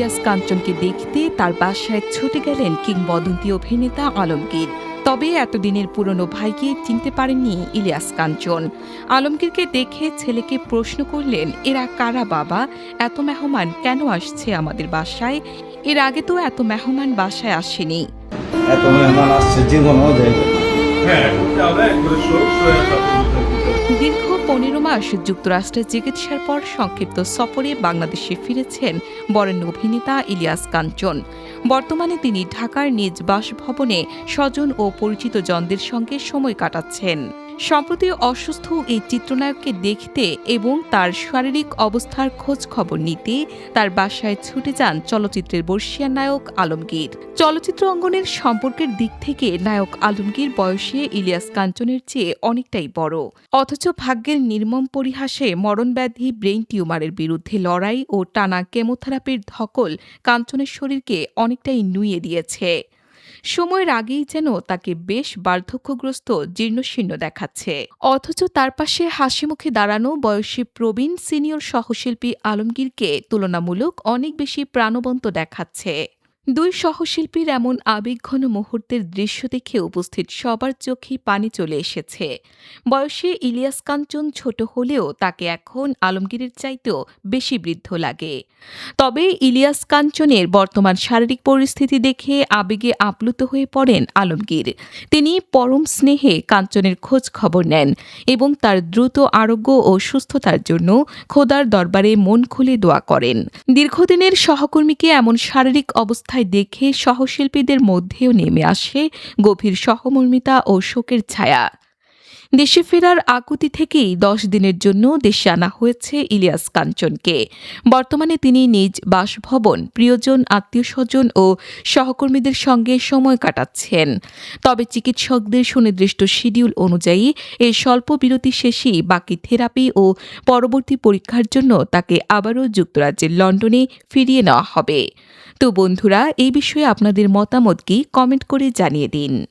ইলিয়াস কাঞ্চনকে দেখতে তার বাসায় ছুটে গেলেন কিংবদন্তি অভিনেতা আলমগীর। তবে এতদিনের পুরনো ভাইকে চিনতে পারেননি ইলিয়াস কাঞ্চন। আলমগীরকে দেখে ছেলেকে প্রশ্ন করলেন, এরা কারা বাবা? এত মেহমান কেন আসছে আমাদের বাসায়? এর আগে তো এত মেহমান বাসায় আসেনি। এত মেহমান আসছে জীবনও দেখবে না। দীর্ঘ ১৫ মাস যুক্তরাষ্ট্রে চিকিৎসার পর সংক্ষিপ্ত সফরে বাংলাদেশে ফিরেছেন বরেণ্য অভিনেতা ইলিয়াস কাঞ্চন। বর্তমানে তিনি ঢাকার নিজ বাসভবনে স্বজন ও পরিচিত জনদের সঙ্গে সময় কাটাচ্ছেন। সম্প্রতি অসুস্থ এই চিত্রনায়ককে দেখতে এবং তার শারীরিক অবস্থার খোঁজ খবর নিতে তার বাসায় ছুটে যান চলচ্চিত্রের বর্ষীয়ান নায়ক আলমগীর। চলচ্চিত্র অঙ্গনের সম্পর্কের দিক থেকে নায়ক আলমগীর বয়সে ইলিয়াস কাঞ্চনের চেয়ে অনেকটাই বড়। অথচ ভাগ্যের নির্মম পরিহাসে মরণব্যাধি ব্রেইন টিউমারের বিরুদ্ধে লড়াই ও টানা কেমোথেরাপির ধকল কাঞ্চনের শরীরকে অনেকটাই নুইয়ে দিয়েছে। সময়ের আগেই যেন তাকে বেশ বার্ধক্যগ্রস্ত জীর্ণশীর্ণ দেখাচ্ছে। অথচ তার পাশে হাসিমুখে দাঁড়ানো বয়সী প্রবীণ সিনিয়র সহশিল্পী আলমগীরকে তুলনামূলক অনেক বেশি প্রাণবন্ত দেখাচ্ছে। দুই সহশিল্পীর এমন আবেগঘন মুহূর্তের দৃশ্য দেখে উপস্থিত সবার চোখেই পানি চলে এসেছে। বয়সে ইলিয়াস কাঞ্চন ছোট হলেও তাকে এখন আলমগীরের চাইতেও বেশি বৃদ্ধ লাগে। তবে ইলিয়াস কাঞ্চনের বর্তমান শারীরিক পরিস্থিতি দেখে আবেগে আপ্লুত হয়ে পড়েন আলমগীর। তিনি পরম স্নেহে কাঞ্চনের খোঁজ খবর নেন এবং তার দ্রুত আরোগ্য ও সুস্থতার জন্য খোদার দরবারে মন খুলে দোয়া করেন। দীর্ঘদিনের সহকর্মীকে এমন শারীরিক অবস্থায় দেখে সহশিল্পীদের মধ্যেও নেমে আসে গভীর সহমর্মিতা ও শোকের ছায়া। দেশে ফেরার আকুতি থেকেই ১০ দিনের জন্য দেশে আনা হয়েছে ইলিয়াস কাঞ্চনকে। বর্তমানে তিনি নিজ বাসভবন, প্রিয়জন, আত্মীয়স্বজন ও সহকর্মীদের সঙ্গে সময় কাটাচ্ছেন। তবে চিকিৎসকদের সুনির্দিষ্ট শিডিউল অনুযায়ী এই স্বল্প বিরতি শেষেই বাকি থেরাপি ও পরবর্তী পরীক্ষার জন্য তাকে আবারও যুক্তরাজ্যের লন্ডনে ফিরিয়ে নেওয়া হবে। তো বন্ধুরা, এই বিষয়ে আপনাদের মতামত কি কমেন্ট করে জানিয়ে দিন।